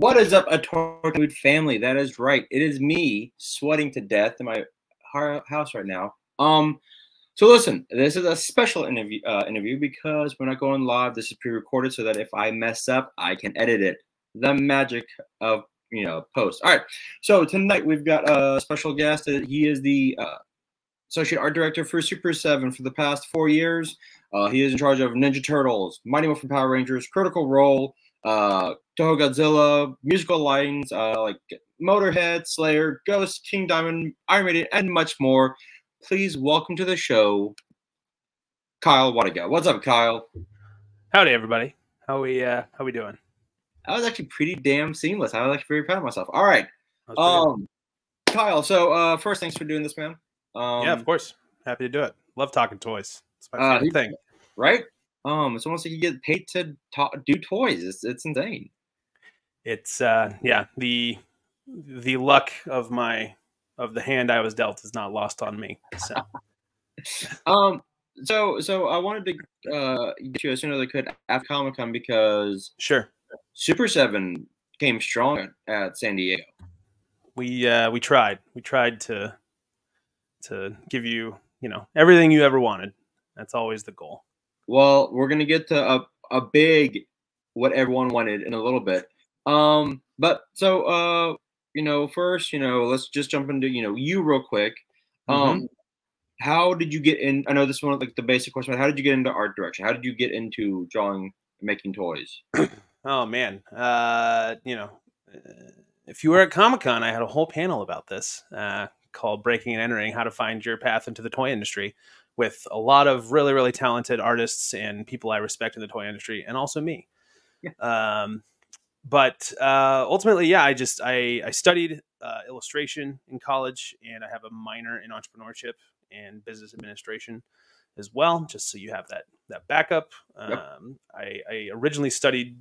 What is up, a Tortured family? That is right. It is me sweating to death in my house right now. So listen, this is a special interview because we're not going live. This is pre-recorded so that if I mess up, I can edit it. The magic of post. All right. So tonight we've got a special guest. He is the associate art director for Super 7 for the past 4 years. He is in charge of Ninja Turtles, Mighty Morphin Power Rangers, Critical Role, Toho Godzilla, musical lines like Motorhead, Slayer, Ghost, King Diamond, Iron Maiden, and much more. Please welcome to the show, Kyle Wlyodga. What's up, Kyle? Howdy, everybody. How we doing? That was actually pretty damn seamless. I was actually very proud of myself. All right, Kyle. So first, thanks for doing this, man. Yeah, of course. Happy to do it. Love talking toys. It's my favorite thing. Right? It's almost like you get paid to do toys. It's insane. It's yeah, the luck of the hand I was dealt is not lost on me. So so I wanted to get you as soon as I could after Comic-Con because sure. Super 7 came strong at San Diego. We tried. We tried to give you, everything you ever wanted. That's always the goal. Well, we're gonna get to a big what everyone wanted in a little bit. But so first, let's just jump into you real quick. How did you get in? I know this one like the basic question, but how did you get into art direction? How did you get into drawing and making toys? Oh man, if you were at Comic-Con, I had a whole panel about this called "Breaking and Entering: How to Find Your Path into the Toy Industry," with a lot of really, really talented artists and people I respect in the toy industry, and also me. Yeah. But ultimately, yeah, I studied illustration in college, and I have a minor in entrepreneurship and business administration as well, just so you have that backup. Yep. I originally studied,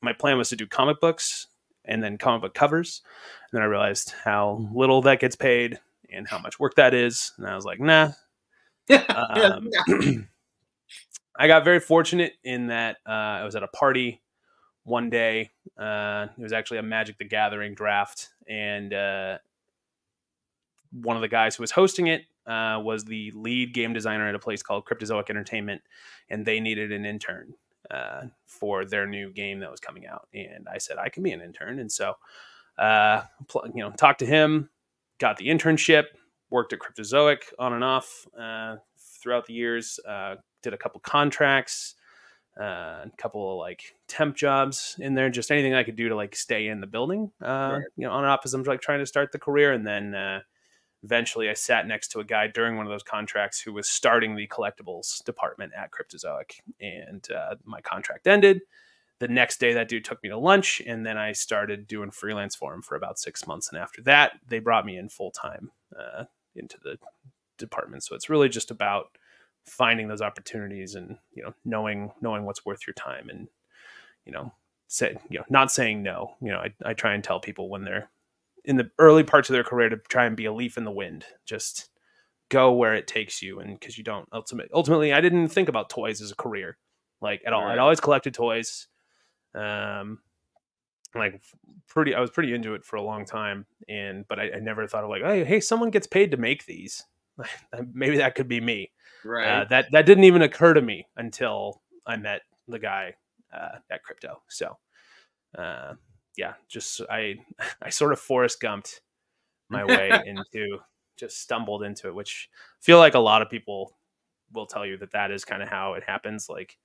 my plan was to do comic books and then comic book covers. And then I realized how little that gets paid and how much work that is. And I was like, nah. I got very fortunate in that I was at a party one day. It was actually a Magic the Gathering draft. And one of the guys who was hosting it was the lead game designer at a place called Cryptozoic Entertainment, and they needed an intern for their new game that was coming out. And I said, I can be an intern. And so, talked to him, got the internship, worked at Cryptozoic on and off throughout the years, did a couple contracts, a couple of like temp jobs in there, just anything I could do to like stay in the building, right. On and off as I'm like trying to start the career. And then eventually I sat next to a guy during one of those contracts who was starting the collectibles department at Cryptozoic, and my contract ended. The next day, that dude took me to lunch, and then I started doing freelance for him for about 6 months. And after that, they brought me in full time into the department. So it's really just about finding those opportunities and knowing what's worth your time, and not saying no. I try and tell people when they're in the early parts of their career to try and be a leaf in the wind. Just go where it takes you, and because you don't ultimately, I didn't think about toys as a career like at all. Right. I'd always collected toys. I was pretty into it for a long time, but I never thought of like, hey, someone gets paid to make these. Maybe that could be me. Right. That didn't even occur to me until I met the guy at Crypto. So, yeah, just I sort of Forrest Gumped my way into, just stumbled into it, which I feel like a lot of people will tell you that is kind of how it happens. Like,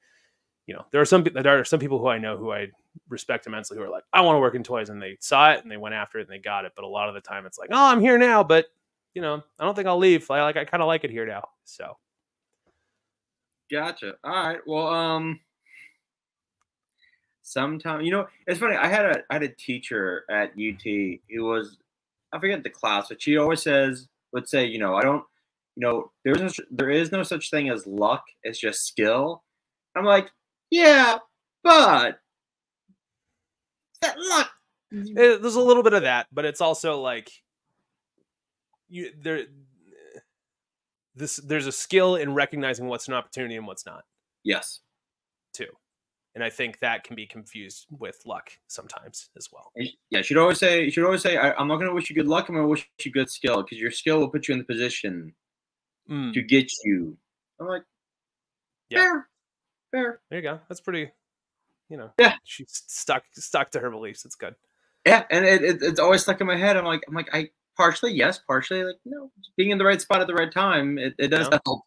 there are some people who I know who I respect immensely who are like, I want to work in toys, and they saw it and they went after it and they got it. But a lot of the time it's like, oh, I'm here now, but I don't think I'll leave. I kind of like it here now. So. Gotcha. All right. Well, sometimes it's funny. I had a teacher at UT. Who was, I forget the class, but she always would say, I don't, there is no such thing as luck. It's just skill. I'm like, yeah, but that luck. There's a little bit of that, but it's also like there's a skill in recognizing what's an opportunity and what's not. Yes. Too. And I think that can be confused with luck sometimes as well. Yeah, you should always say, I'm not going to wish you good luck. I'm going to wish you good skill, because your skill will put you in the position to get you. I'm like, fair. There you go. That's pretty, yeah. She's stuck to her beliefs. It's good. Yeah, and it's always stuck in my head. I'm like, I partially yes, partially like no. Being in the right spot at the right time, it does help.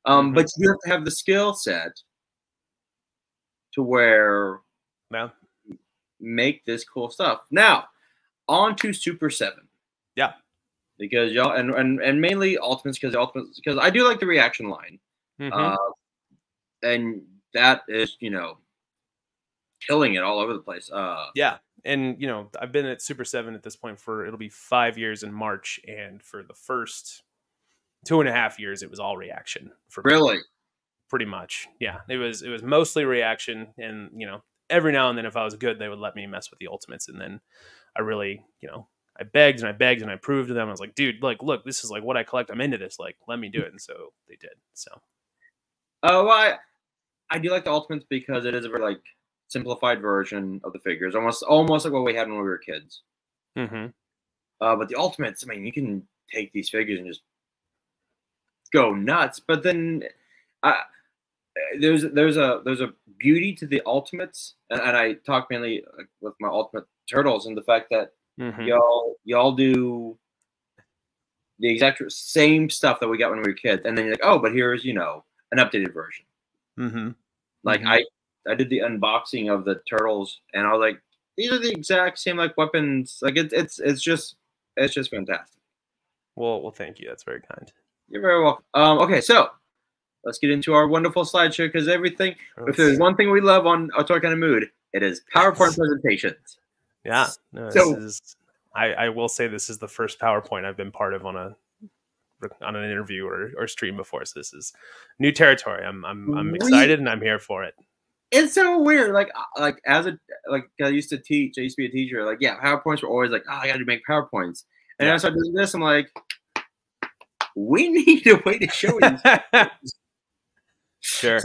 But you have to have the skill set to where make this cool stuff. Now, on to Super 7. Yeah. Because y'all and mainly Ultimates, because I do like the reaction line. And that is, killing it all over the place. Yeah. And I've been at Super 7 at this point it'll be 5 years in March, and for the first 2.5 years it was all reaction for me. Really? Pretty much. Yeah. It was mostly reaction, and every now and then if I was good they would let me mess with the Ultimates, and then I really, I begged and I begged and I proved to them. I was like, dude, like, look, this is like what I collect. I'm into this. Like, let me do it. And so they did. So, well, I do like the Ultimates because it is a very like simplified version of the figures, almost like what we had when we were kids. But the Ultimates, I mean, you can take these figures and just go nuts. But then there's a beauty to the Ultimates, and I talk mainly with my Ultimate Turtles, and the fact that y'all do the exact same stuff that we got when we were kids, and then you're like, oh, but here's an updated version. Like I did the unboxing of the Turtles, and I was like, these are the exact same like weapons. Like it's just fantastic. Well, thank you. That's very kind. You're very welcome. Okay, so let's get into our wonderful slideshow, because everything. If there's one thing we love on A Toy Kind of Mood, it is PowerPoint presentations. Yeah. No, I will say this is the first PowerPoint I've been part of on an interview or stream before. So this is new territory. I'm excited and I'm here for it. It's so weird. Like I used to teach. I used to be a teacher. Like, yeah, PowerPoints were always like, oh, I got to make PowerPoints. And I started doing this. I'm like, we need a way to show you. Sure.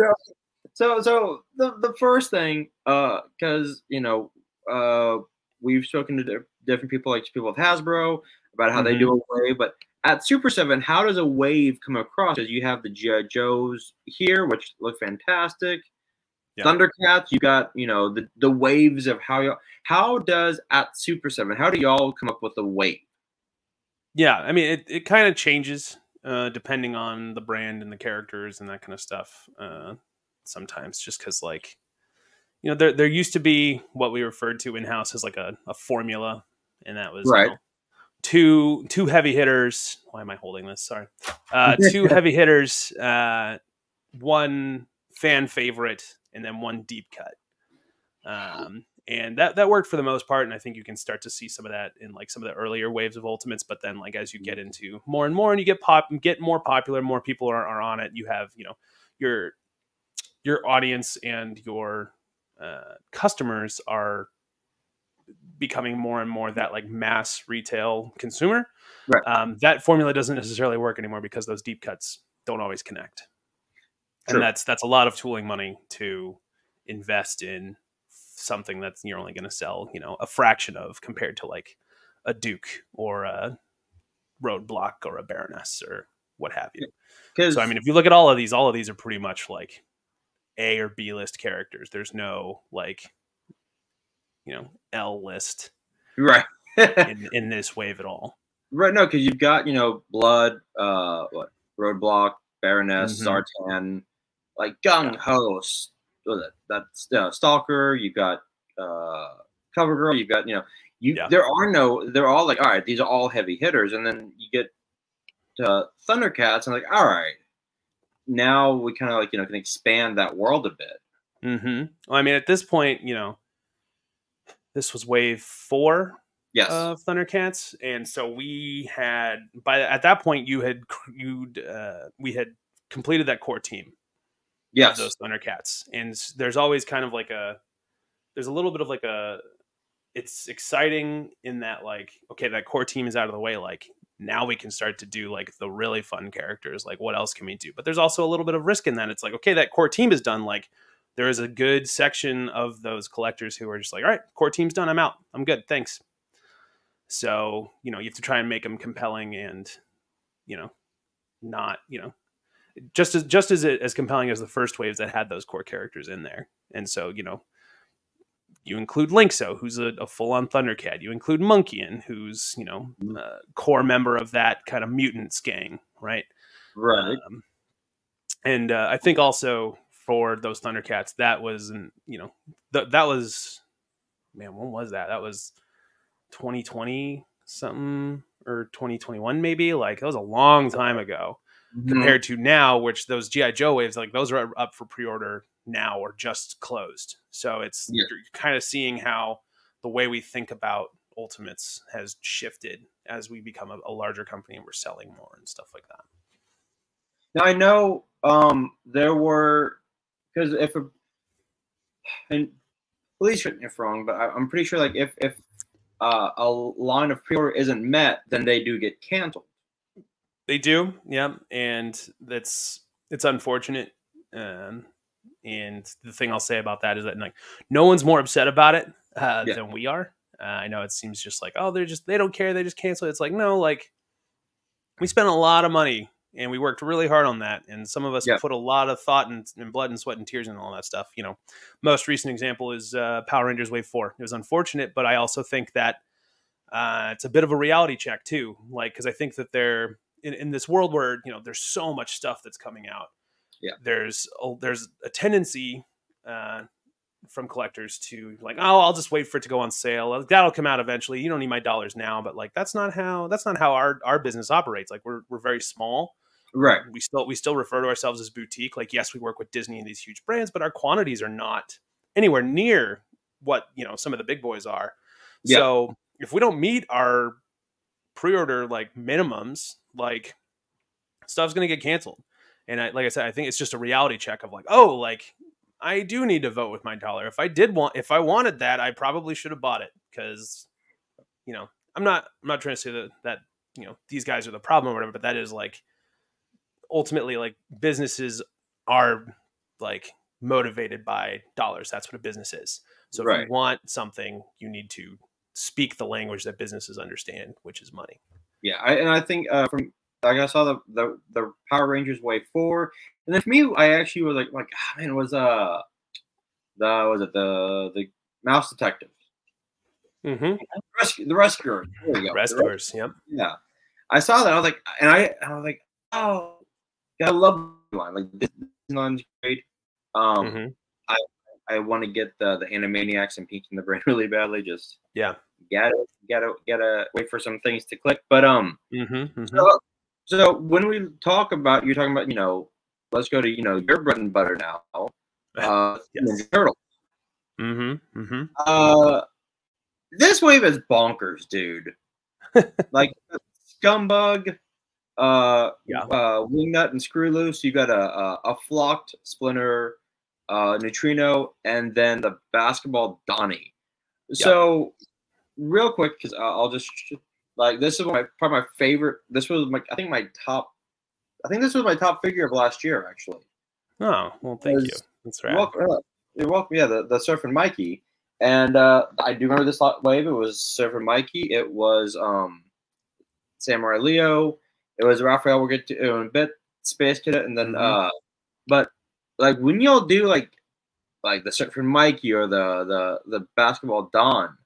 So the first thing, because we've spoken to different people, like people with Hasbro, about how they do a wave. But at Super 7, how does a wave come across? Because you have the G.I. Joes here, which look fantastic. Yeah. Thundercats, you got the waves of how does at Super 7, how do y'all come up with a wave? Yeah, I mean it kind of changes depending on the brand and the characters and that kind of stuff. Sometimes just because like there used to be what we referred to in-house as like a formula, and that was right. Two heavy hitters. Why am I holding this? Sorry. Two heavy hitters, one fan favorite, and then one deep cut. And that worked for the most part, and I think you can start to see some of that in like some of the earlier waves of Ultimates. But then, like as you get into more and more, and you get more popular, more people are on it. You have your audience and your customers are becoming more and more that like mass retail consumer. Right. That formula doesn't necessarily work anymore because those deep cuts don't always connect. True. And that's a lot of tooling money to invest in something that's you're only going to sell, a fraction of compared to like a Duke or a Roadblock or a Baroness or what have you. So, I mean, if you look at all of these are pretty much like A or B list characters. There's no like, L list right in this wave at all. Right. No, because you've got, Blood, Roadblock, Baroness, Zartan, like Gung Ho, that's Stalker. You've got CoverGirl. You've got they're all like, all right, these are all heavy hitters, and then you get to Thundercats, and like, all right, now we kind of like can expand that world a bit. Well, I mean, at this point, this was wave 4 of Thundercats, and so we had at that point we had completed that core team. Yes, of those Thundercats, and there's always kind of like there's a little bit of like it's exciting in that like, okay, that core team is out of the way, like now we can start to do like the really fun characters, like what else can we do? But there's also a little bit of risk in that. It's like, okay, that core team is done, like there is a good section of those collectors who are just like, all right, core team's done. I'm out. I'm good. Thanks. So, you have to try and make them compelling and, not, just as compelling as the first waves that had those core characters in there. And so, you include Linkso, who's a full-on Thundercat. You include Monkeyan, who's, a core member of that kind of mutants gang, right? Right. And I think also for those Thundercats, that was, that was, man, when was that? That was 2020 something or 2021 maybe. Like, that was a long time ago compared to now, which those G.I. Joe waves, like those are up for pre-order now or just closed. So you're kind of seeing how the way we think about Ultimates has shifted as we become a larger company and we're selling more and stuff like that. Now I know there were, because and please correct me if wrong, but I'm pretty sure like if a line of pre-order isn't met, then they do get canceled. They do, yeah, and it's unfortunate. And the thing I'll say about that is that like no one's more upset about it than we are. I know it seems just like, oh, they don't care, they just cancel it. It's like, no, like we spent a lot of money and we worked really hard on that, and some of us put a lot of thought and blood and sweat and tears and all that stuff. Most recent example is Power Rangers Wave 4. It was unfortunate, but I also think that it's a bit of a reality check too, like because I think that they're in this world where there's so much stuff that's coming out. Yeah, there's a tendency from collectors to like, oh, I'll just wait for it to go on sale. That'll come out eventually. You don't need my dollars now. But like that's not how our business operates. Like we're very small. Right. We still refer to ourselves as boutique. Like, yes, we work with Disney and these huge brands, but our quantities are not anywhere near what some of the big boys are. Yeah. So if we don't meet our pre-order like minimums, like stuff's gonna get canceled. And like I said, I think it's just a reality check of like, oh, like I do need to vote with my dollar. If I wanted that, I probably should have bought it because, I'm not trying to say that these guys are the problem or whatever, but that is like ultimately like businesses are like motivated by dollars. That's what a business is. So if you want something, you need to speak the language that businesses understand, which is money. Yeah, I think from like I saw the Power Rangers Wave 4, and then for me, I actually was like man, it was the Mouse Detectives, the Rescuers. There you go. Rescuers, yep. Yeah, I saw that. I was like, I was like, oh, I love the line. Like this line's great. I want to get the Animaniacs and Pinky and the Brain really badly. Just gotta wait for some things to click. But so when we talk about, you're talking about, let's go to your bread and butter now. Ninja Turtles. This wave is bonkers, dude. Like Scumbug, Wingnut and Screw Loose. You got a Flocked, Splinter, Neutrino, and then the Basketball Donnie. So real quick, because I'll just like this is probably my favorite. This was I think this was my top figure of last year, actually. Oh well, thank you. That's right. You're welcome. Yeah, the Surfing Mikey, and I do remember this wave. It was Surfing Mikey. It was Samurai Leo. It was Raphael. We'll get to in a bit. Space Cadet, and then but like when y'all do like the Surfing Mikey or the Basketball Don,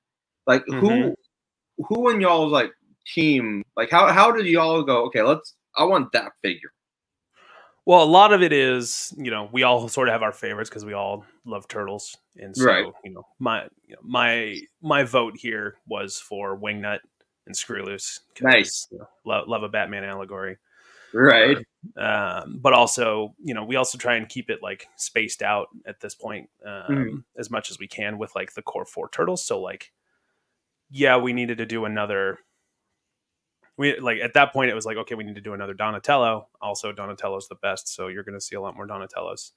like who in y'all's like team, like how did y'all go, okay, I want that figure? Well, a lot of it is, we all sort of have our favorites because we all love turtles. And so, my vote here was for Wingnut and Screw Loose. Nice. Love a Batman allegory. Right. But also, we also try and keep it like spaced out at this point as much as we can with like the core 4 turtles. So like, yeah, we needed to do another. At that point it was like, okay, we need to do another Donatello. Also, Donatello's the best, so you're going to see a lot more Donatellos.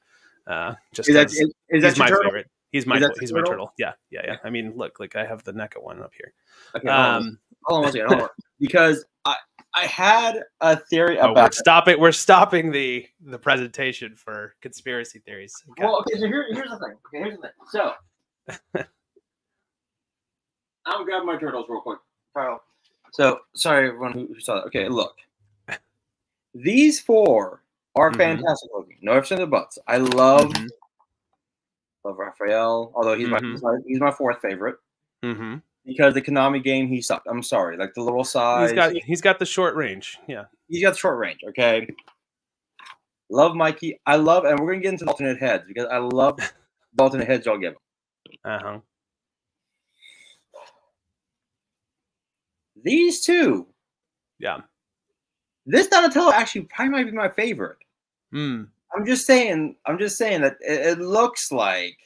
Just he's my favorite. He's my turtle. Yeah. I mean, look, like I have the NECA one up here. Okay, hold on. Because I had a theory Oh, about. we're stopping the presentation for conspiracy theories. Okay. Well, okay. So here's the thing. Okay, here's the thing. So I'm grabbing my turtles real quick, Kyle. So sorry everyone who saw that. Okay, look. These four are fantastic looking. No ifs and buts. I love Raphael, although he's my fourth favorite. Because the Konami game, he sucked. I'm sorry. Like the little size. He's got the short range. Yeah. He's got the short range. Okay. Love Mikey. And we're gonna get into the alternate heads because I love the alternate heads y'all give them. These two. Yeah. This Donatello actually probably might be my favorite. I'm just saying that it looks like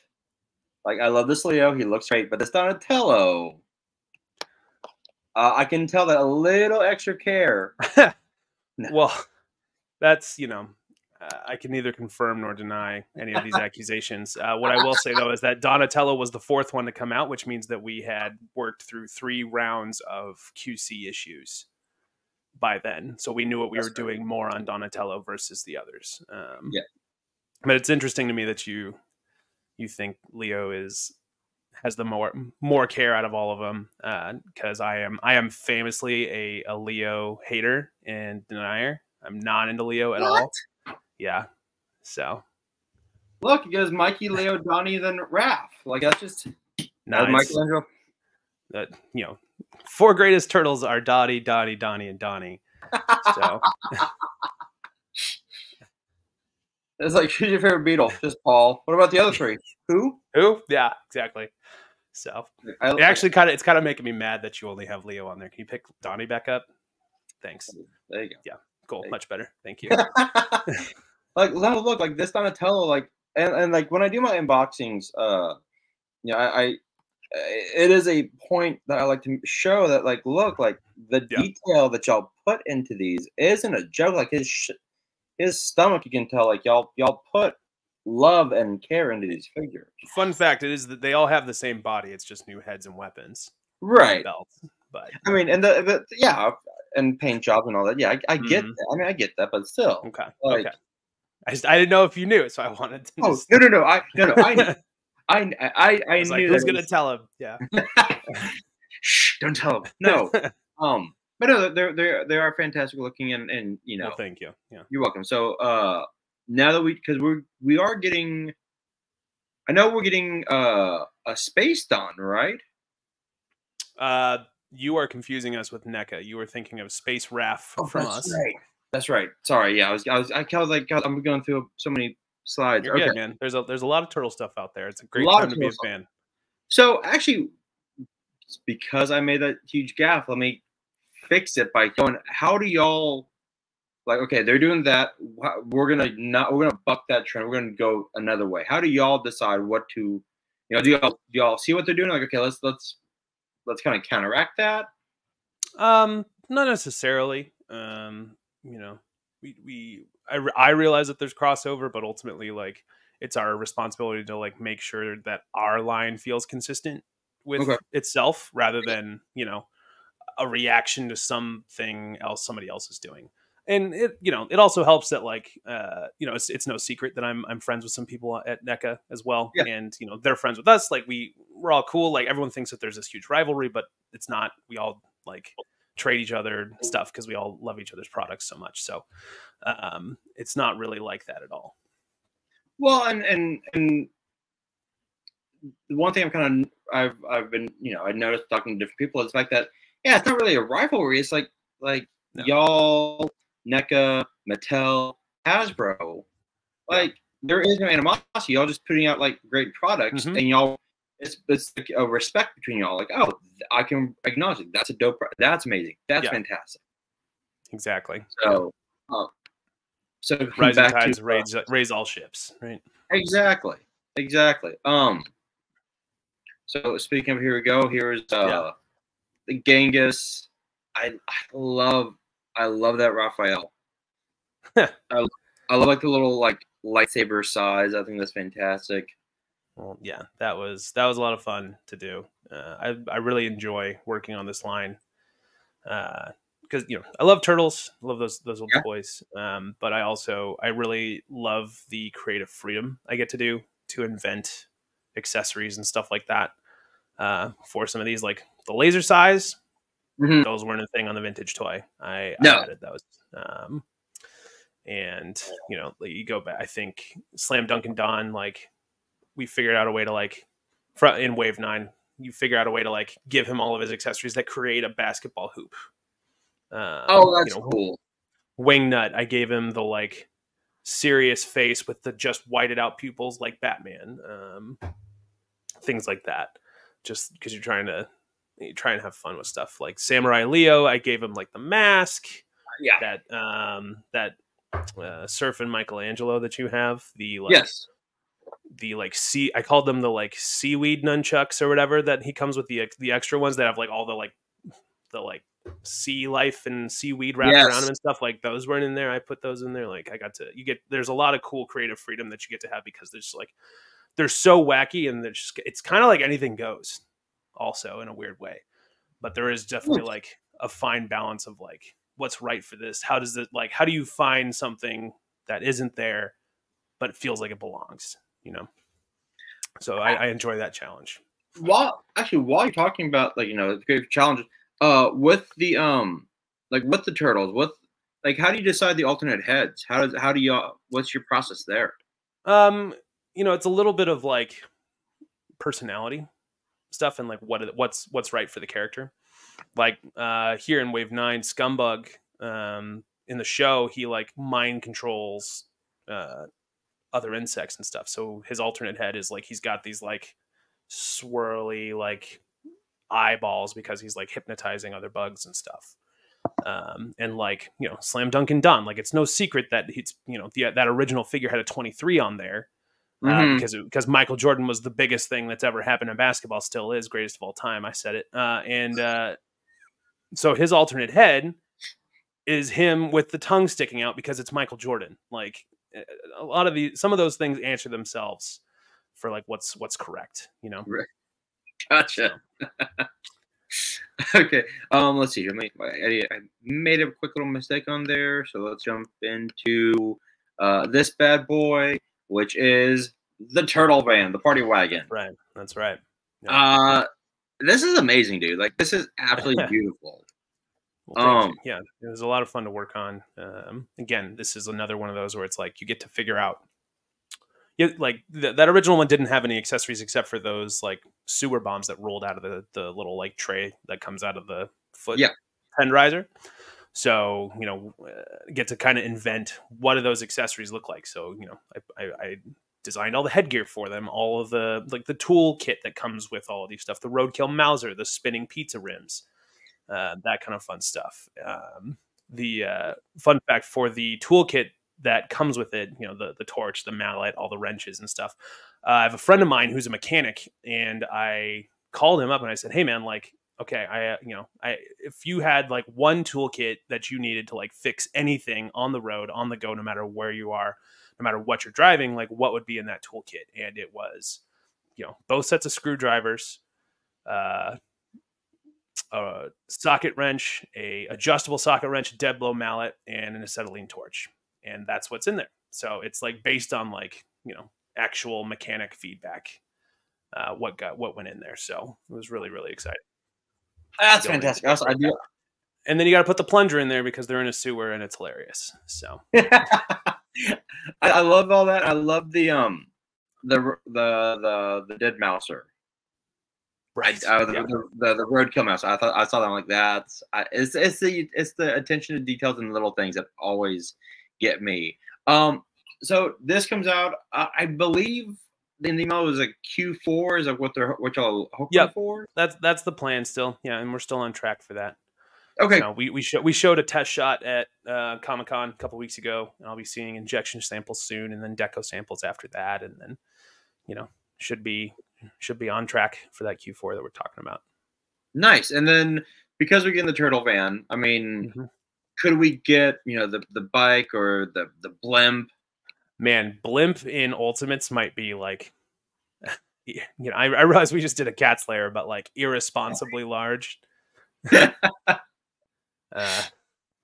I love this Leo. He looks great, but this Donatello, I can tell that a little extra care. Well, that's, I can neither confirm nor deny any of these accusations. What I will say, though, is that Donatello was the fourth one to come out, which means that we had worked through 3 rounds of QC issues by then. So we knew what we were doing more on Donatello versus the others. But it's interesting to me that you think Leo has the more care out of all of them, because I am famously a Leo hater and denier. I'm not into Leo at all. Yeah. So look, it goes Mikey, Leo, Donnie, then Raph. Like that's just Michelangelo. That 4 greatest turtles are Dottie, Donnie, and Donnie. So it's like, who's your favorite Beatle? Just Paul. What about the other 3? Who? Yeah, exactly. So it's kind of making me mad that you only have Leo on there. Can you pick Donnie back up? Thanks. There you go. Yeah, cool. Much better. Thank you. Look, like this Donatello, and like when I do my unboxings, it is a point that I like to show that, like, look, like the detail that y'all put into these isn't a joke. Like his stomach, you can tell, like y'all put love and care into these figures. Fun fact: it is that they all have the same body. It's just new heads and weapons, right? Belts, but I mean, and and paint jobs and all that. Yeah, I get that. I mean, I get that, but still, okay. Like, okay. I didn't know if you knew it, so I wanted to. Oh, no! I was knew. Like, who's gonna tell him? Yeah. Shh! Don't tell him. No. But no, they are fantastic looking, and Well, thank you. Yeah. You're welcome. So now that because we are getting, I know we're getting a Space Dawn, right? You are confusing us with NECA. You were thinking of Space Raph from us. Right. That's right. Sorry. Yeah, I was like, God, I'm going through so many slides. You're good, man. There's a lot of turtle stuff out there. It's a great time to be a fan. So actually, because I made that huge gaffe, let me fix it by going. How do y'all like? Okay, they're doing that. We're gonna buck that trend. We're gonna go another way. How do y'all decide what to? Do y'all see what they're doing? Like, okay, let's kind of counteract that. Not necessarily. I realize that there's crossover, but ultimately, like, it's our responsibility to like make sure that our line feels consistent with itself, rather than a reaction to something else somebody else is doing. And it also helps that like it's no secret that I'm friends with some people at NECA as well, and they're friends with us. Like we're all cool. Like everyone thinks that there's this huge rivalry, but it's not. We all like trade each other stuff because we all love each other's products so much. So it's not really like that at all. Well, and the one thing I've been I noticed talking to different people is the fact that it's not really a rivalry. It's like y'all, NECA, Mattel, Hasbro, like there is no animosity. Y'all just putting out like great products, and y'all, it's like a respect between y'all. Like, oh, I can acknowledge it. That's a dope. That's amazing. That's fantastic. Exactly. So, rising tides raise all ships, right? Exactly. So speaking of, here we go. Here's the Genghis. I love that Raphael. I love like the little like lightsaber size. I think that's fantastic. Well, yeah, that was a lot of fun to do. I really enjoy working on this line because I love turtles, love those little Yeah. toys. But I really love the creative freedom I get to do to invent accessories and stuff like that. For some of these, like the laser size, Mhm. those weren't a thing on the vintage toy. I No. added those. And like, you go back, I think Slam Dunk and Don, like we figured out a way to like in Wave 9, you figure out a way to like give him all of his accessories that create a basketball hoop. Oh, that's cool. Wingnut, I gave him the like serious face with the just whited out pupils like Batman. Things like that. Just because you try and have fun with stuff. Like Samurai Leo, I gave him like the mask. Yeah. That Surfing Michelangelo that you have. The like Yes. the like I called them the like seaweed nunchucks or whatever, that he comes with the extra ones that have like all the like sea life and seaweed wrapped around them and stuff. Like those weren't in there. I put those in there. Like there's a lot of cool creative freedom that you get to have, because there's like they're so wacky, and it's kind of like anything goes also in a weird way. But there is definitely like a fine balance of like what's right for this. How do you find something that isn't there but it feels like it belongs, So I enjoy that challenge. While you're talking about like the creative challenges, with the with the turtles, how do you decide the alternate heads? How do you what's your process there? It's a little bit of like personality stuff and like what's right for the character. Like here in Wave 9, Scumbug, in the show, he like mind controls other insects and stuff. So his alternate head is like he's got these like swirly like eyeballs because he's like hypnotizing other bugs and stuff. And like Slam Dunk and Don, like it's no secret that he's that original figure had a 23 on there. Because Michael Jordan was the biggest thing that's ever happened in basketball, still is, greatest of all time. I said it. So his alternate head is him with the tongue sticking out because it's Michael Jordan. Like some of those things answer themselves for like what's correct, Right. Gotcha. Okay. Let's see. I made a quick little mistake on there, so let's jump into this bad boy, which is the Turtle Van, the Party Wagon. Right. That's right. Yeah. This is amazing, dude. Like, this is absolutely beautiful. Well, yeah, it was a lot of fun to work on. Again, this is another one of those where it's like you get to figure out. Like that original one didn't have any accessories except for those like sewer bombs that rolled out of the little like tray that comes out of the foot tenderizer. So get to kind of invent what do those accessories look like. So I designed all the headgear for them, all of the like the tool kit that comes with all of these stuff, the Roadkill Mauser, the spinning pizza rims. That kind of fun stuff. The fun fact for the toolkit that comes with it, the torch, the mallet, all the wrenches and stuff. I have a friend of mine who's a mechanic, and I called him up and I said, "Hey man, like, okay, if you had like one toolkit that you needed to like fix anything on the road, on the go, no matter where you are, no matter what you're driving, like what would be in that toolkit?" And it was, both sets of screwdrivers, a socket wrench, a adjustable socket wrench, a dead blow mallet, and an acetylene torch. And that's what's in there. So it's like based on like, actual mechanic feedback, what went in there. So it was really, really exciting. That's fantastic. Also, I do. And then you got to put the plunger in there because they're in a sewer and it's hilarious. So I love all that. I love the dead mouser. Right. The Roadkill Mouse. I saw that. I'm like, it's the attention to details and little things that always get me. So this comes out, I believe in the email was like Q4. Is that what y'all hoping for? That's the plan still. Yeah, and we're still on track for that. Okay. So we showed a test shot at Comic-Con a couple weeks ago, and I'll be seeing injection samples soon, and then deco samples after that, and then should be on track for that Q4 that we're talking about. Nice. And then because we're getting the Turtle Van, I mean, could we get the bike or the blimp? Man, blimp in Ultimates might be like, I realize we just did a Cat's Lair, but like irresponsibly large.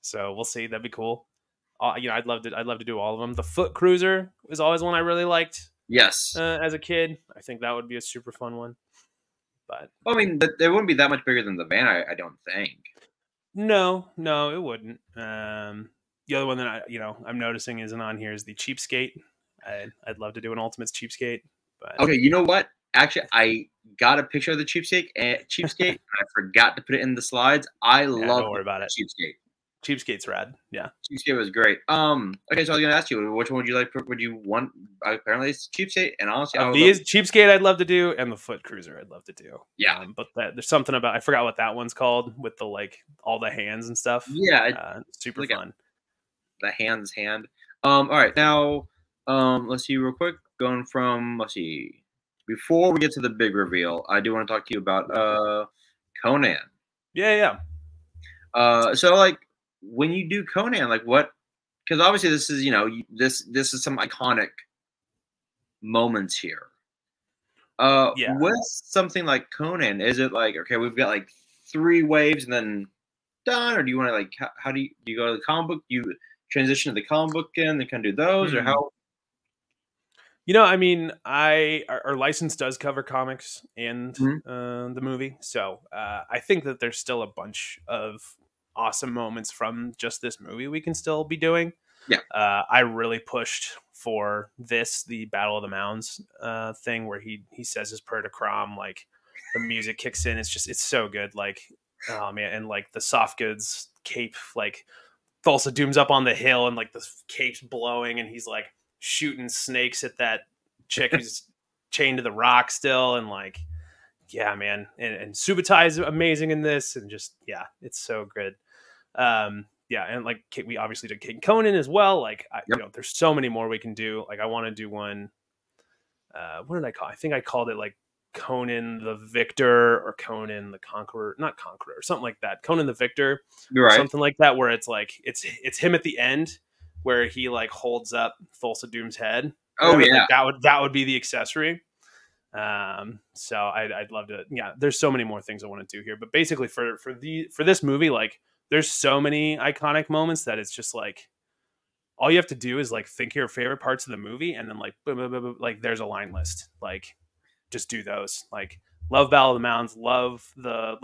So we'll see. That'd be cool. I'd love to do all of them. The foot cruiser was always one I really liked Yes. as a kid. I think that would be a super fun one. But Well, I mean, they wouldn't be that much bigger than the van, I don't think. no, it wouldn't. The other one that I'm noticing isn't on here is the cheapskate. I'd love to do an Ultimates cheapskate. But Okay, you know what? Actually, I got a picture of the cheapskate, and I forgot to put it in the slides. I love don't worry about it. cheapskate. Cheapskate's rad. Yeah. Cheapskate was great. Okay, so I was gonna ask you, which one would you like? Would you want? Apparently, it's cheapskate, and honestly, cheapskate I'd love to do, and the foot cruiser I'd love to do. Yeah, but there's something about I forgot what that one's called with the all the hands and stuff. Yeah, super fun. The hand. All right, now, let's see real quick. Going from before we get to the big reveal, I do want to talk to you about Conan. Yeah. So like when you do Conan, like what? Because obviously this is this is some iconic moments here. With something like Conan, is it like, okay, we've got like 3 waves and then done, or do you want to like how do you go to the comic book? You transition to the comic book and then kind of do those, or how? I mean, our license does cover comics and the movie, so I think that there's still a bunch of awesome moments from just this movie we can still be doing. Yeah, I really pushed for the Battle of the Mounds thing where he says his prayer to Crom, like the music kicks in. It's so good. Like, oh man, and like the soft goods cape, like Thulsa Doom's up on the hill and like the cape's blowing and he's like shooting snakes at that chick who's chained to the rock still, and like, yeah, man, and Subutai is amazing in this, and just it's so good. And like we obviously did King Conan as well. Like, there's so many more we can do. Like, I want to do one. What did I call? I think I called it like Conan the Victor or Conan the Conqueror, not Conqueror, or something like that. Conan the Victor, right. Something like that, where it's like it's him at the end where he like holds up Thulsa Doom's head. Oh yeah, like, that would be the accessory. So I'd love to. Yeah, there's so many more things I want to do here, but basically for this movie, like there's so many iconic moments that it's just like all you have to do is like think your favorite parts of the movie, and then like boom, boom, boom, boom, like there's a line list. Like just do those. Like love Battle of the Mounds, love the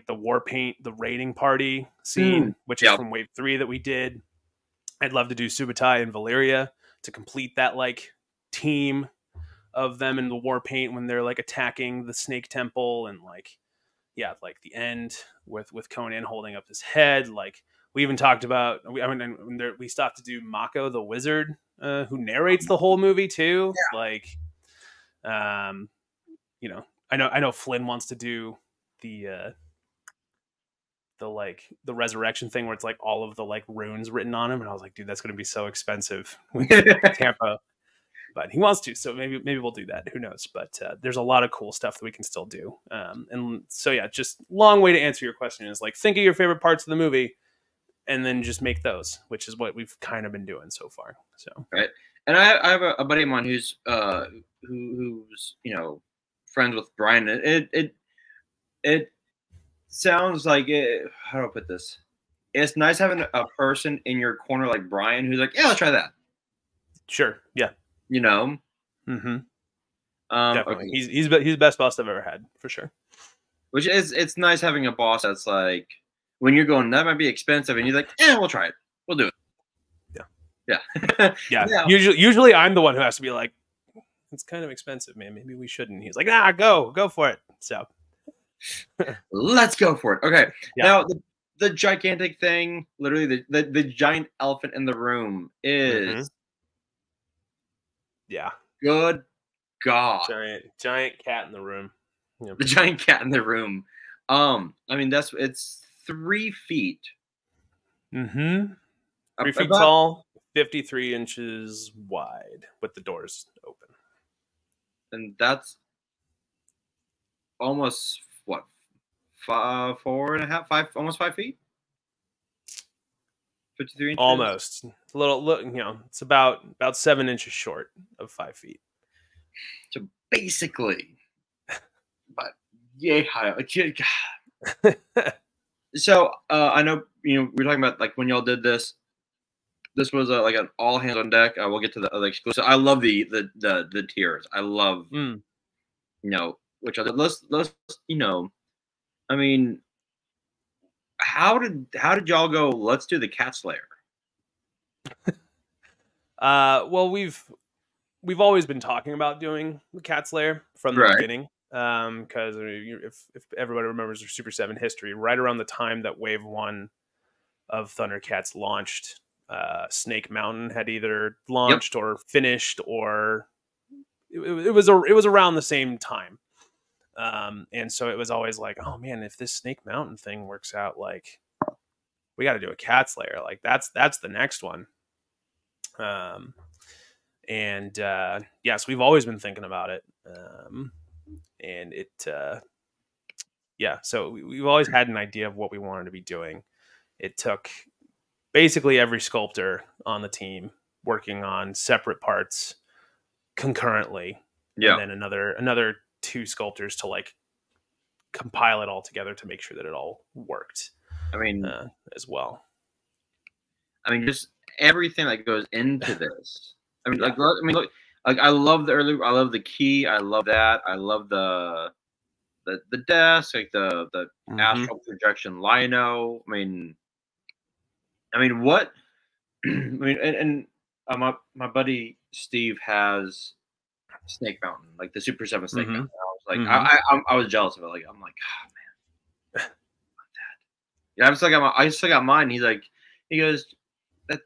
war paint, the raiding party scene, which is from wave 3 that we did. I'd love to do Subutai and Valyria to complete that like team of them in the war paint when they're like attacking the Snake Temple, and like the end with Conan holding up his head. Like we even talked about we stopped to do Mako the Wizard, who narrates the whole movie too. Yeah. Like I know Flynn wants to do the resurrection thing where it's like all of the like runes written on him, and I was like, dude, that's going to be so expensive with Tampa. But he wants to, so maybe we'll do that. Who knows? But there's a lot of cool stuff that we can still do. And so yeah, just long way to answer your question is like think of your favorite parts of the movie, and then just make those, which is what we've kind of been doing so far. So right, and I have a buddy of mine who's friends with Brian. It sounds like it. How do I put this? It's nice having a person in your corner like Brian who's like, yeah, let's try that. Sure. Yeah. Mm-hmm. Definitely. Okay. He's the best boss I've ever had, for sure. Which is, it's nice having a boss that's like, when you're going, that might be expensive, and he's like, we'll try it. We'll do it. Yeah. Yeah. Usually I'm the one who has to be like, it's kind of expensive, man. Maybe we shouldn't. He's like, go for it. So let's go for it. Okay. Yeah. Now the gigantic thing, literally the giant elephant in the room is good God. Giant cat in the room. Yep. The giant cat in the room. I mean it's 3 feet. 3 feet tall, 53 inches wide with the doors open. And that's almost what, 4.5, 5, almost 5 feet. 53 inches. Almost a little. It's about 7 inches short of 5 feet. So basically, but yeah, So I know we were talking about like when y'all did this. This was like an all hands on deck. We'll get to the other exclusive. I love the tiers. I love which other let's I mean, how did y'all go? Let's do the Cat Slayer. Well, we've always been talking about doing the Cat Slayer from the beginning. Because if everybody remembers their Super 7 history, right around the time that Wave 1 of Thundercats launched, Snake Mountain had either launched or finished, or it was around the same time. And so it was always like, oh man, if this Snake Mountain thing works out, like we got to do a Cat Slayer. Like that's the next one. Yes, we've always been thinking about it. And it, so we've always had an idea of what we wanted to be doing. It took basically every sculptor on the team working on separate parts concurrently. And then another 2 sculptors to like compile it all together to make sure that it all worked. I mean, as well. I mean, just everything that goes into this. I mean, look, like I love the key. I love that. I love the desk, like the astral projection lino. I mean, what? I mean, and my buddy Steve has Snake Mountain, like the Super 7 Snake Mountain. I was like, I was jealous of it. Like, I'm like, oh man, like that. Yeah, I still got mine. He goes,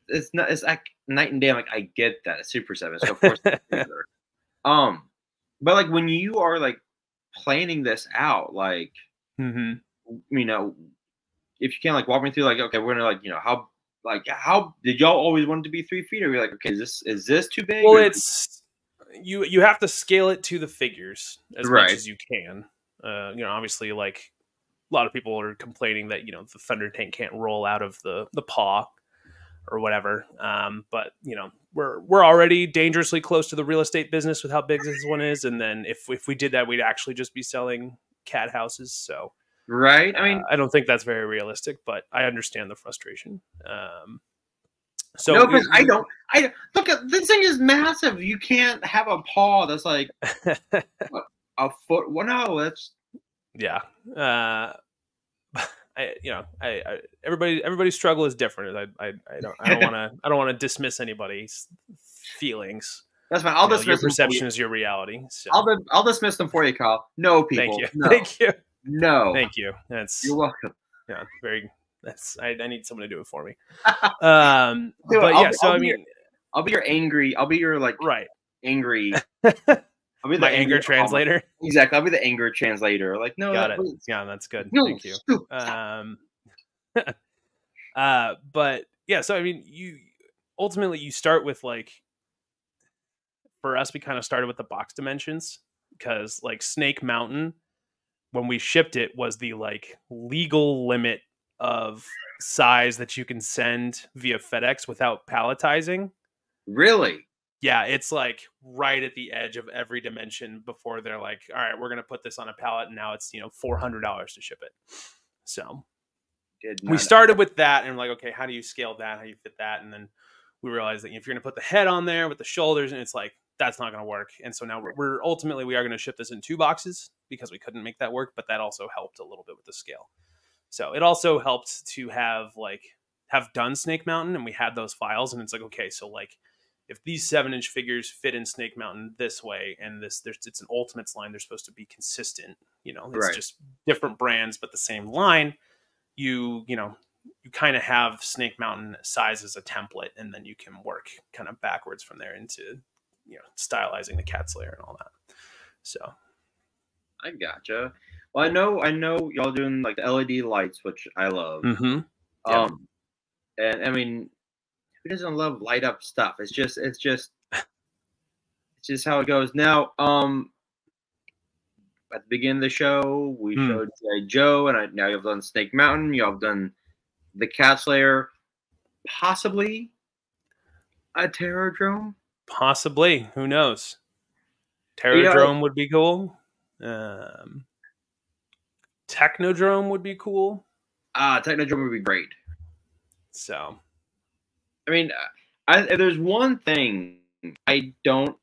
it's like night and day. I'm like, I get that. It's Super 7, so of course. But like when you are like planning this out, like, if you can like walk me through, like, okay, we're gonna like, how did y'all always want it to be 3 feet? Or you're like, okay, is this too big? Well, it's you have to scale it to the figures as much as you can. Obviously, like a lot of people are complaining that the Thunder Tank can't roll out of the paw or whatever. But we're already dangerously close to the real estate business with how big this one is, and then if we did that, we'd actually just be selling cat houses. So I mean, I don't think that's very realistic, but I understand the frustration. So no, because I look at this thing is massive. You can't have a paw that's like a foot. Well, no, that's everybody's struggle is different. I don't want to dismiss anybody's feelings. That's fine. I'll dismiss your perception is your reality. So. I'll dismiss them for you, Kyle. No, people. Thank you. No. Thank you. No. Thank you. You're welcome. Yeah, I need someone to do it for me. I'll be your angry. I'll be your angry. I'll be the my anger translator. Exactly. I'll be the anger translator. Like, no, got it. Yeah, that's good. No, thank you. But yeah, so I mean, you ultimately start with like, for us, we kind of started with the box dimensions because like Snake Mountain, when we shipped it, was the like legal limit of size that you can send via FedEx without palletizing. Really? Yeah, it's like right at the edge of every dimension before they're like, all right, we're going to put this on a pallet. And now it's, $400 to ship it. So we started with that and like, okay, how do you scale that? How do you fit that? And then we realized that if you're going to put the head on there with the shoulders, and it's like, that's not going to work. And so now we are going to ship this in 2 boxes because we couldn't make that work. But that also helped a little bit with the scale. So it also helped to have done Snake Mountain, and we had those files, and it's like, okay, so like if these 7-inch figures fit in Snake Mountain this way, and it's an Ultimates line, they're supposed to be consistent. It's just different brands, but the same line. You kind of have Snake Mountain size as a template, and then you can work kind of backwards from there into stylizing the Cat Slayer and all that. So I gotcha. Well, I know y'all doing like the LED lights, which I love. Yeah. And I mean, who doesn't love light up stuff? It's just how it goes. Now, at the beginning of the show, we showed Joe, and now you've done Snake Mountain. Y'all have done the Cat Slayer, possibly a Terrordrome. Possibly, who knows? Terrordrome would be cool. Technodrome would be cool. Technodrome would be great. So, I mean, if there's one thing I don't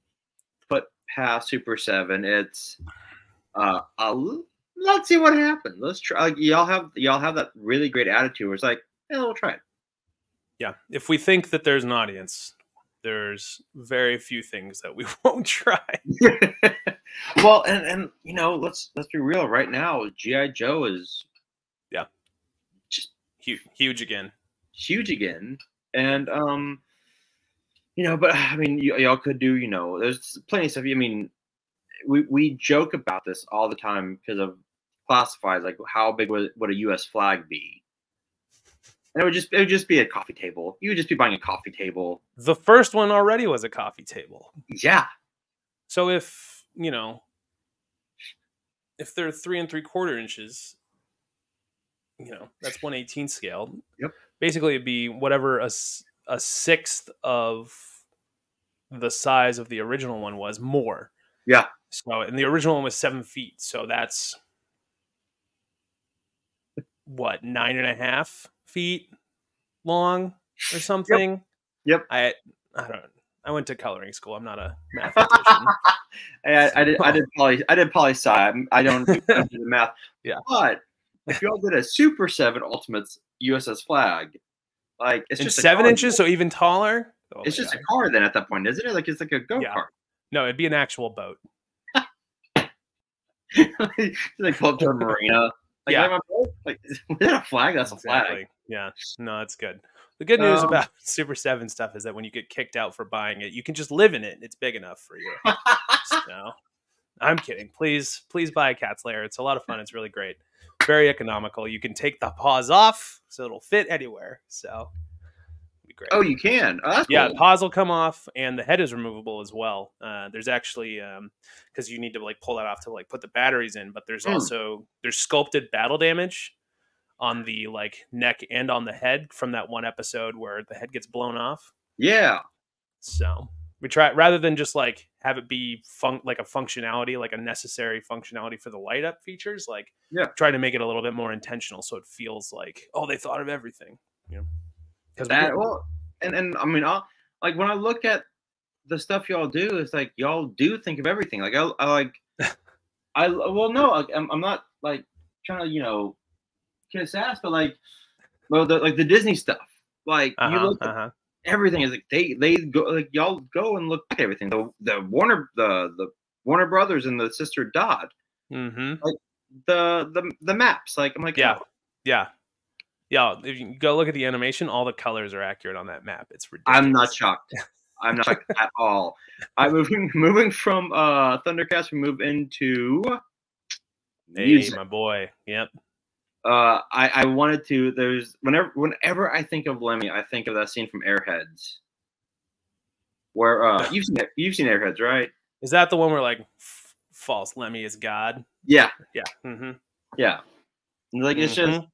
put past Super 7, it's let's see what happens. Let's try. Like, y'all have that really great attitude where it's like, yeah, we'll try it. yeah, if we think that there's an audience, there's very few things that we won't try. Well, and let's be real. Right now, G.I. Joe is just huge again. Huge again, and but I mean, y'all could do. There's plenty of stuff. I mean, we joke about this all the time because of classifieds. Like, how big would a U.S. flag be? And it would just be a coffee table. You would just be buying a coffee table. The first one already was a coffee table. Yeah. So if they're 3 3/4 inches, that's 1/18 scale. Yep. Basically, it'd be whatever a sixth of the size of the original one was more. Yeah. So, and the original one was 7 feet. So that's what, 9.5 feet long or something. Yep. I don't know. I went to coloring school. I'm not a mathematician. I did poli sci. I don't do the math. Yeah. But if y'all did a Super 7 Ultimates USS flag, like it's just 7 inches, so even taller. Oh, it's just a car then at that point, isn't it? Like it's like a go kart. No, it'd be an actual boat. Like pull up to a marina. Like, yeah. Like, is that a flag? That's exactly. A flag. Yeah. No, that's good. The good news about Super 7 stuff is that when you get kicked out for buying it, you can just live in it. It's big enough for you. So, I'm kidding. Please buy a Cat's Lair. It's a lot of fun. It's really great. Very economical. You can take the paws off, so it'll fit anywhere. So, it'll be great. Oh, you can? Oh, that's yeah, cool. paws will come off, and the head is removable as well. There's actually because you need to pull that off to put the batteries in, but there's also sculpted battle damage on the neck and on the head from that one episode where the head gets blown off. Yeah. So we try, rather than just have it be a functionality, like a necessary functionality for the light up features, try to make it a little bit more intentional so it feels like, oh, they thought of everything. And I mean, when I look at the stuff y'all do, it's like y'all do think of everything. Like I'm not trying to kiss ass, but the Disney stuff. You look at everything is they go y'all go and look at everything. The Warner Brothers and the sister Dodd. Mm-hmm. The maps. I'm like, yeah. Yeah, if you go look at the animation, all the colors are accurate on that map. It's ridiculous. I'm not shocked. I'm not shocked at all. I'm moving from Thundercats. We move into music. Hey, my boy. Yep. I wanted to. There's whenever I think of Lemmy, I think of that scene from Airheads, where you've seen Airheads, right? Is that the one where false Lemmy is God? Yeah. Yeah. Mm-hmm. Yeah. It's just.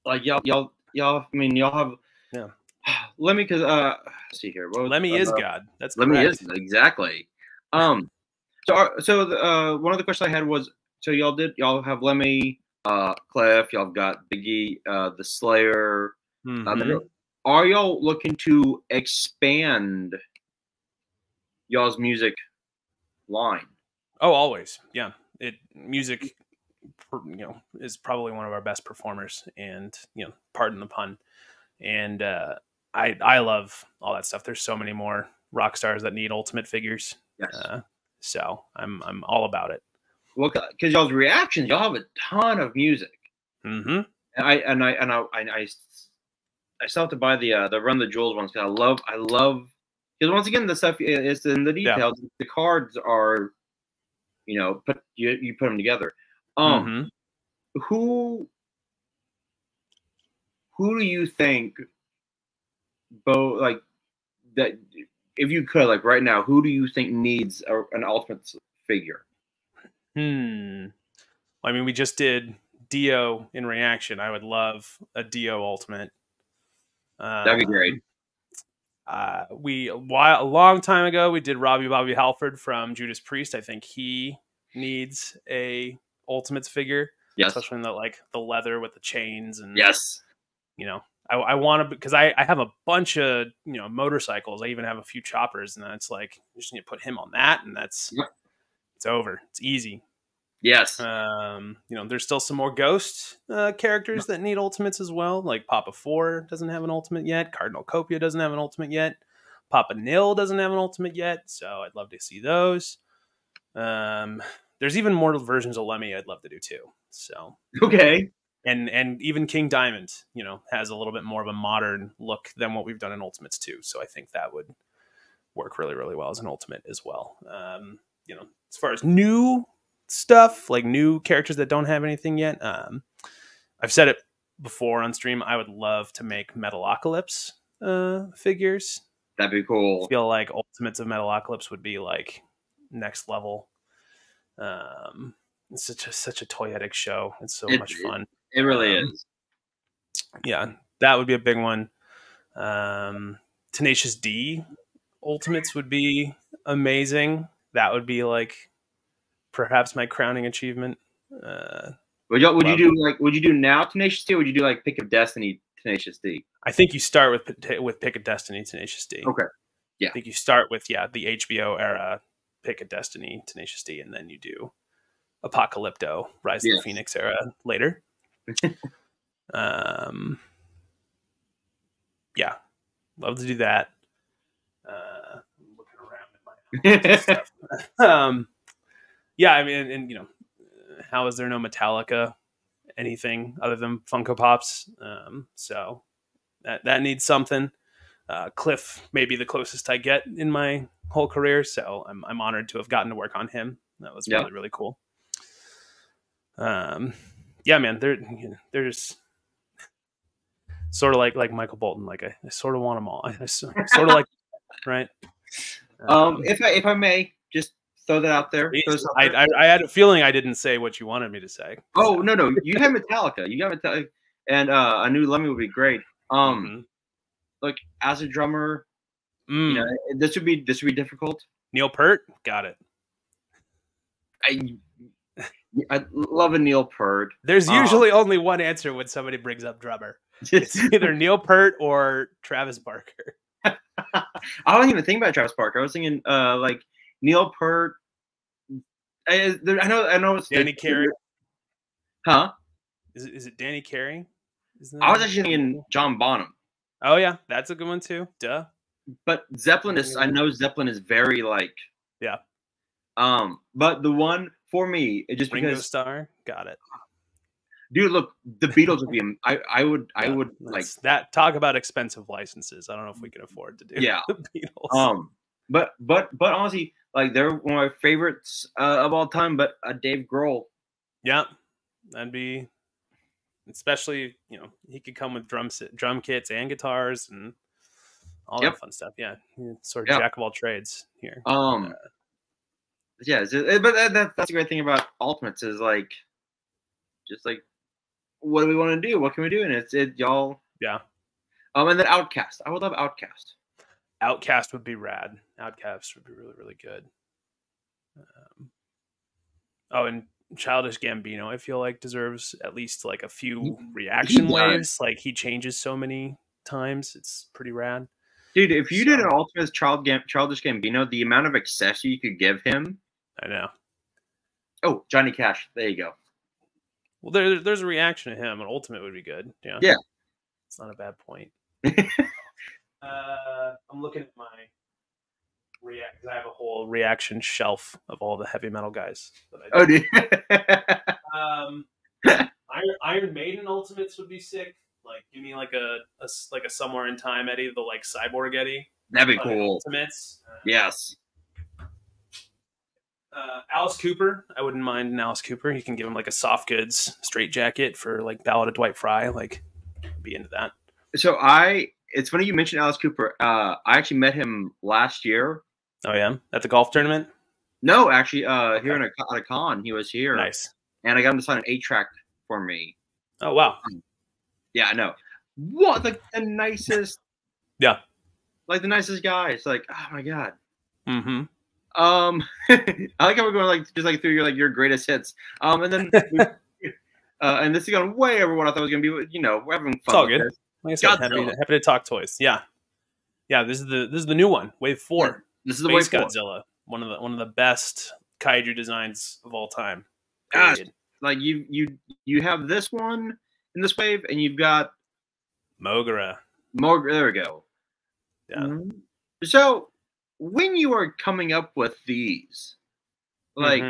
Y'all. I mean, y'all have. Yeah. Lemmy, because let's see here. Lemmy is God. That's Lemmy correct. is exactly. So one of the questions I had was, so y'all have Lemmy, Cliff, y'all got Biggie, the Slayer. Mm-hmm. Are y'all looking to expand y'all's music line? Oh, always. Yeah. Music is probably one of our best performers, and pardon the pun. And I love all that stuff. There's so many more rock stars that need ultimate figures. Yes. So I'm all about it. Well, because y'all's reactions, y'all have a ton of music. Mm-hmm. And I still have to buy the Run the Jewels ones because I love because once again the stuff is in the details. Yeah. The cards are, you put them together. Mm-hmm. Who do you think that if you could right now, who do you think needs an ultimate figure? I mean, we just did Dio in reaction. I would love a Dio ultimate. That'd be great. A long time ago, we did Robbie Halford from Judas Priest. I think he needs a Ultimates figure. Yes. Especially in the leather with the chains and Yes. you know, I want to, because I have a bunch of, motorcycles. I even have a few choppers, and then it's like, you just need to put him on that, and it's over. It's easy. Yes. There's still some more ghost characters that need ultimates as well. Like Papa 4 doesn't have an ultimate yet. Cardinal Copia doesn't have an ultimate yet. Papa Nil doesn't have an ultimate yet. So I'd love to see those. There's even more versions of Lemmy I'd love to do too. So okay. And even King Diamond, has a little bit more of a modern look than what we've done in Ultimates too. So I think that would work really, really well as an Ultimate as well. As far as new stuff, like new characters that don't have anything yet, I've said it before on stream. I would love to make Metalocalypse figures. That'd be cool. I feel like Ultimates of Metalocalypse would be like next level. It's such a toyetic show. It's so much fun. It really is. Yeah, that would be a big one. Tenacious D Ultimates would be amazing. That would be like perhaps my crowning achievement. Would you do now Tenacious D, or would you do like Pick of Destiny Tenacious D? I think you start with Pick of Destiny Tenacious D. Okay. Yeah. I think you start with the HBO era Pick of Destiny Tenacious D, and then you do Apocalypto Rise of the Phoenix era later. Yeah, love to do that. I'm looking around in my stuff. Yeah, I mean, and how is there no Metallica anything other than Funko Pops? So that needs something. Cliff may be the closest I get in my whole career, so I'm honored to have gotten to work on him. That was really, really cool. Yeah, man, they're just sort of like Michael Bolton. Like I sort of want them all. I sort of like, right? If I may just throw that out there. I had a feeling I didn't say what you wanted me to say. Oh no, you have Metallica. You got Metallica, and a new Lemmy would be great. Like as a drummer, this would be difficult. Neil Peart, got it. I love a Neil Peart. There's usually only one answer when somebody brings up drummer. It's either Neil Peart or Travis Barker. I don't even think about Travis Barker. I was thinking like Neil Peart. I know it's Danny Carey. Huh? Is it Danny Carey? I was actually thinking John Bonham. Oh yeah, that's a good one too. Duh. But Zeppelin is. I know Zeppelin is very like. Yeah. But the one for me, it just Ringo because Starr, got it. Dude, look, the Beatles would be. I would like that. Talk about expensive licenses. I don't know if we can afford to do. Yeah. The Beatles. But honestly, like they're one of my favorites of all time. But Dave Grohl. Yeah, that'd be. Especially, he could come with drum kits and guitars and all that fun stuff. Yeah, sort of jack of all trades here. Yeah, but that's the great thing about Ultimates is like, just like, what do we want to do? What can we do? And it's y'all. Yeah. And then Outcast. I would love Outcast. Outcast would be rad. Outcast would be really, really good. And Childish Gambino, I feel like deserves at least like a few reaction waves. Like he changes so many times, it's pretty rad. Dude, if you did an Ultimate Childish Gambino, the amount of access you could give him. I know. Oh, Johnny Cash. There you go. Well, there's a reaction to him. An Ultimate would be good. Yeah. Yeah. It's not a bad point. I'm looking at my react. I have a whole reaction shelf of all the heavy metal guys that I do. Oh, dude. Iron Maiden Ultimates would be sick. Like, give me like a Somewhere in Time Eddie, the like Cyborg Eddie. That'd be cool. Ultimates. Yes. Alice Cooper. I wouldn't mind an Alice Cooper. You can give him like a soft goods straight jacket for like Ballad of Dwight Fry. Like, be into that. So it's funny you mentioned Alice Cooper. I actually met him last year. Oh yeah, at the golf tournament. No, actually, here at a con, he was here. Nice. And I got him to sign an 8-track for me. Oh wow. Yeah, I know. What, like the nicest? Yeah. Like the nicest guy. It's like, oh my god. Mm-hmm. I like how we're going like just like through your greatest hits. And then and this is going way over what I thought it was going to be. But, you know, we're having It's fun all with good. this. Like I said, happy to talk toys. Yeah, yeah. This is the new one, Wave 4. Yeah, this is the Space Wave 4. Godzilla, one of the best kaiju designs of all time. Gosh, Period. like you have this one in this wave, and you've got Mogura. There we go. Yeah. So when you are coming up with these, like,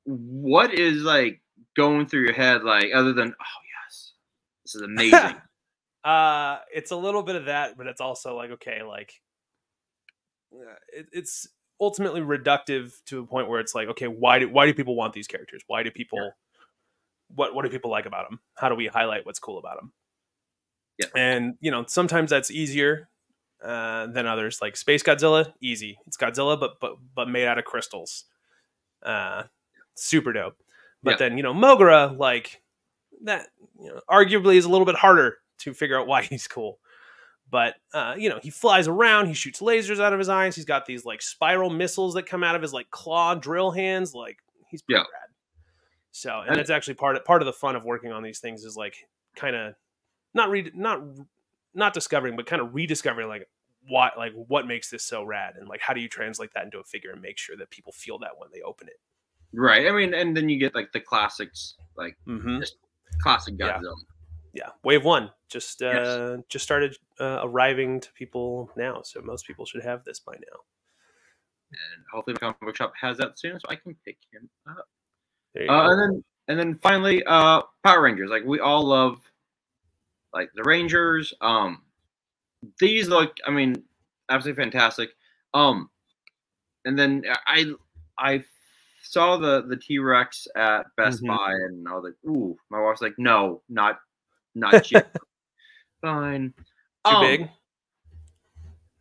what is like going through your head, like, other than, oh yes, this is amazing. It's a little bit of that, but it's also like, okay, like it's ultimately reductive to a point where it's like, okay, why do people want these characters? Why do people what do people like about them? How do we highlight what's cool about them? Yeah. And you know, sometimes that's easier than others. Like Space Godzilla, easy. It's Godzilla, but made out of crystals. Super dope. But then, you know, Mogura, like that, you know, arguably is a little bit harder to figure out why he's cool. But you know, he flies around, he shoots lasers out of his eyes, he's got these like spiral missiles that come out of his like claw drill hands. Like he's pretty rad. So, and that's actually part of the fun of working on these things is like kind of not discovering, but kind of rediscovering like what makes this so rad, and like how do you translate that into a figure and make sure that people feel that when they open it. Right. I mean, and then you get like the classics, like just classic Godzilla. Yeah. Wave 1 just started arriving to people now, so most people should have this by now. And hopefully the comic book shop has that soon, so I can pick him up. There you go. And then finally, Power Rangers. Like we all love, like the Rangers. These look, I mean, absolutely fantastic. And then I saw the T-Rex at Best Buy, and I was like, ooh. My wife's like, no, not yet. Fine. Too big?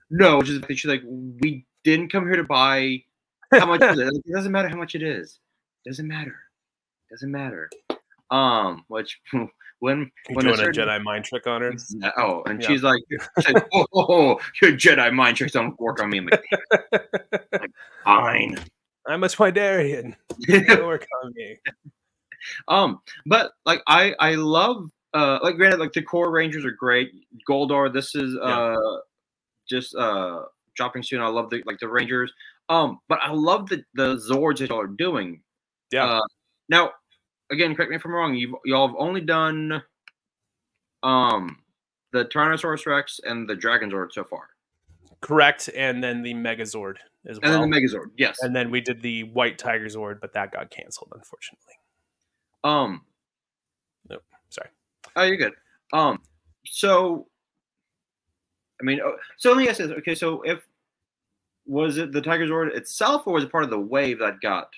No, just she's like, we didn't come here to buy. How much is it? It doesn't matter how much it is. Doesn't matter. Which when doing a Jedi mind trick on her. Oh, and she's like, oh, your Jedi mind tricks don't work on me. I'm like, fine. I'm a Twidarian. Don't work on me. But like I love like granted, like the core Rangers are great. Goldar, this is just dropping soon. I love the Rangers. But I love the Zords that y'all are doing. Yeah. Now, again, correct me if I'm wrong. Y'all have only done the Tyrannosaurus Rex and the Dragon Zord so far. Correct, and then the Megazord as well. And then the Megazord, yes. And then we did the White Tiger Zord, but that got canceled, unfortunately. Nope. Sorry. Oh, you're good. So, I mean, so let me ask this. Okay, so was it the Tiger Zord itself, or was it part of the wave that got?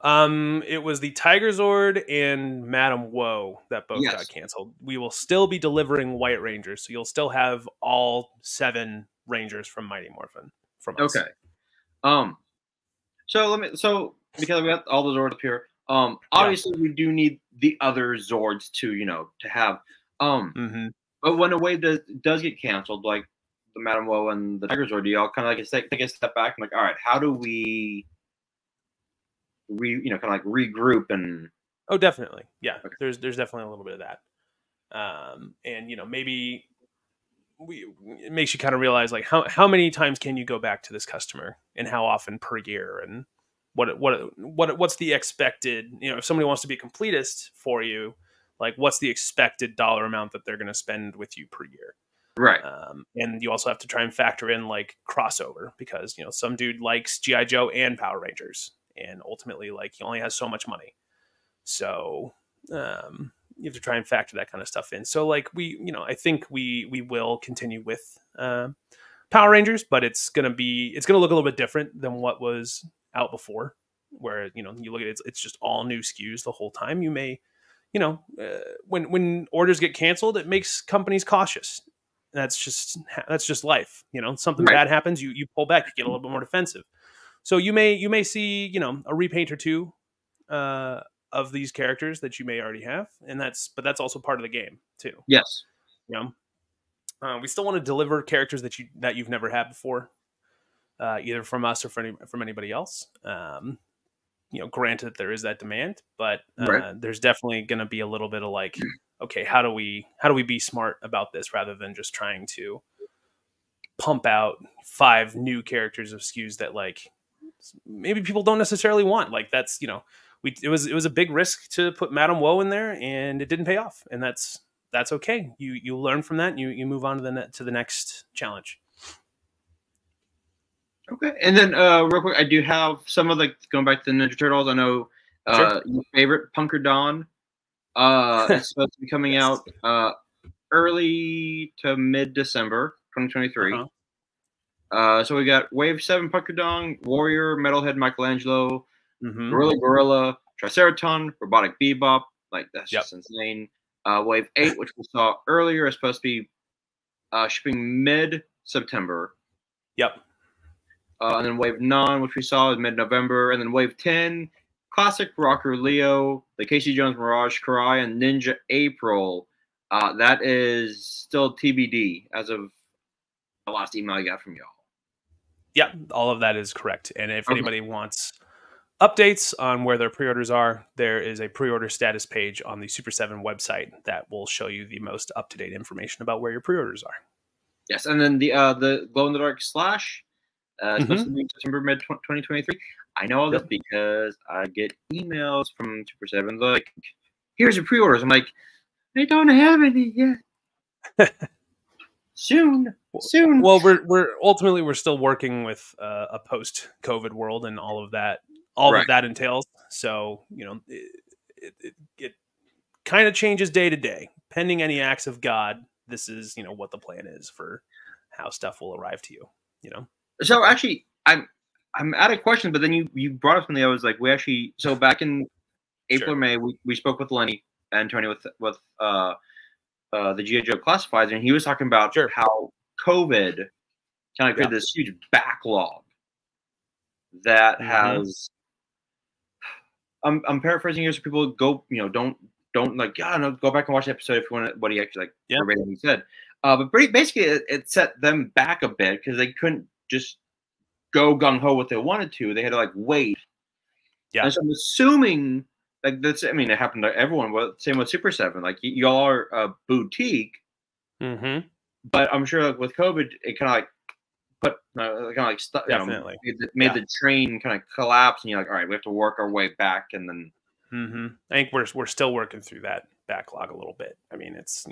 It was the Tiger Zord and Madame Woe that both got canceled. We will still be delivering White Rangers, so you'll still have all 7 Rangers from Mighty Morphin from us. Okay. So because we got all the Zords up here, obviously we do need the other Zords to have. But when a wave does get canceled, like the Madame Woe and the Tiger Zord, do y'all kind of like take a step back and like, all right, how do we kind of like regroup and? Oh, definitely. Yeah. Okay. There's definitely a little bit of that. And maybe it makes you kind of realize like how many times can you go back to this customer and how often per year, and what's the expected, if somebody wants to be a completist for you, like what's the expected dollar amount that they're going to spend with you per year. Right. And you also have to try and factor in like crossover, because, some dude likes G.I. Joe and Power Rangers, and ultimately like he only has so much money. So, you have to try and factor that kind of stuff in. So like I think we will continue with Power Rangers, but it's gonna look a little bit different than what was out before, where you look at it, it's just all new SKUs the whole time. You may, when orders get canceled, it makes companies cautious. That's just life. Something bad happens, you pull back, you get a little bit more defensive. So you may see a repaint or two of these characters that you may already have, but that's also part of the game too. Yes. We still want to deliver characters that you've never had before, either from us or from anybody else. granted there is that demand, but Right. there's definitely going to be a little bit of like, okay, how do we be smart about this rather than just trying to pump out 5 new characters of SKUs that like maybe people don't necessarily want. Like that's, it was a big risk to put Madame Woe in there, and it didn't pay off, and that's okay. You learn from that, and you move on to the next challenge. Okay, and then real quick, I do have some of going back to the Ninja Turtles. I know Sure. your favorite Punker Dawn. It's supposed to be coming Yes. out early to mid-December 2023. So we got Wave 7 Punker Dawn, Warrior, Metalhead Michelangelo, Gorilla, Triceraton, Robotic Bebop. Like that's just insane. Wave 8, which we saw earlier, is supposed to be shipping mid-September. Yep. And then Wave 9, which we saw, is mid-November. And then Wave 10, Classic Rocker Leo, the Casey Jones Mirage Karai, and Ninja April. That is still TBD as of the last email I got from y'all. Yeah, all of that is correct. And if anybody wants updates on where their pre-orders are, there is a pre-order status page on the Super 7 website that will show you the most up-to-date information about where your pre-orders are. Yes, and then the glow-in-the-dark Slash, supposed to be September mid-2023. I know all this because I get emails from Super 7 like, here's your pre-orders. I'm like, I don't have any yet. Soon. Well, we're still working with a post-COVID world and all of that. That that entails. So it kind of changes day to day, pending any acts of God. This is what the plan is for how stuff will arrive to you. So actually, I'm out of questions, but then you brought up something. I was like, back in April or May, we spoke with Lenny and Tony with the G.I. Joe Classifieds, and he was talking about how COVID kind of created this huge backlog that has. I'm paraphrasing here, so people go, don't like, no, go back and watch the episode if you want what he actually verbatim he said. But basically, it set them back a bit because they couldn't just go gung ho what they wanted to. They had to wait. Yeah. And so I'm assuming that's. I mean, it happened to everyone. Well, same with Super 7. Like y'all are a boutique. But I'm sure with COVID, it kind of definitely made the train kind of collapse, and you're like, all right, we have to work our way back, and then. I think we're still working through that backlog a little bit. I mean, it's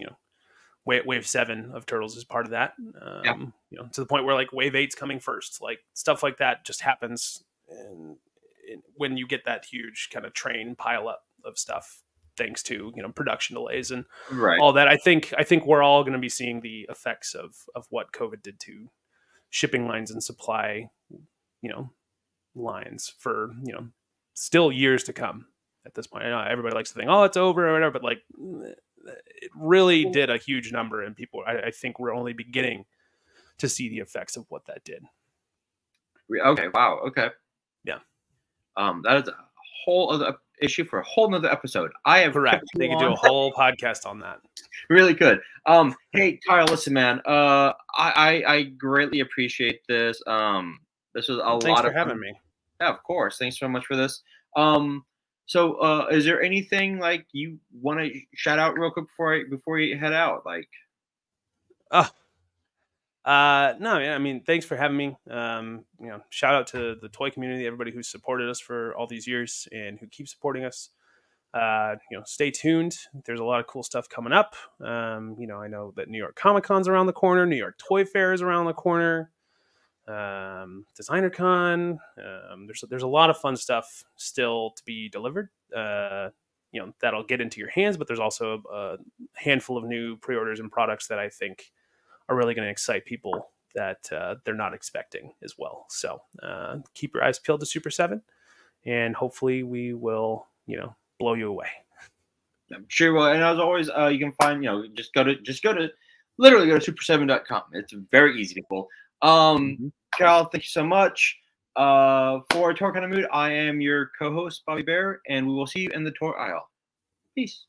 Wave 7 of Turtles is part of that. To the point where Wave 8's coming first. Like stuff like that just happens, and when you get that huge kind of train pile up of stuff, thanks to production delays and all that. I think we're all going to be seeing the effects of what COVID did to shipping lines and supply, lines for still years to come. At this point, I know everybody likes to think, oh, it's over or whatever, but it really did a huge number, and people, I think we're only beginning to see the effects of what that did. Okay. Wow. Okay. Yeah. That is a whole other issue for a whole nother episode. I have correct. They could do a whole podcast on that. Really good. Hey, Kyle, listen, man. I greatly appreciate this. This was a lot of fun. Thanks for having me. Yeah, of course. Thanks so much for this. So, is there anything you want to shout out real quick before you head out? No, I mean, thanks for having me. Shout out to the toy community, everybody who's supported us for all these years and who keeps supporting us. Stay tuned. There's a lot of cool stuff coming up. I know that New York Comic Con's around the corner. New York Toy Fair is around the corner. Designer Con. There's a lot of fun stuff still to be delivered. That'll get into your hands, but there's also a handful of new pre-orders and products that I think are really going to excite people that they're not expecting as well. So keep your eyes peeled to Super 7, and hopefully we will, blow you away. I'm sure will. And as always, you can find, just go to literally go to super7.com. It's very easy to pull. Kyle, thank you so much. For Toy Kind of Mood, I am your co-host, Bobby Bear, and we will see you in the toy aisle. Peace.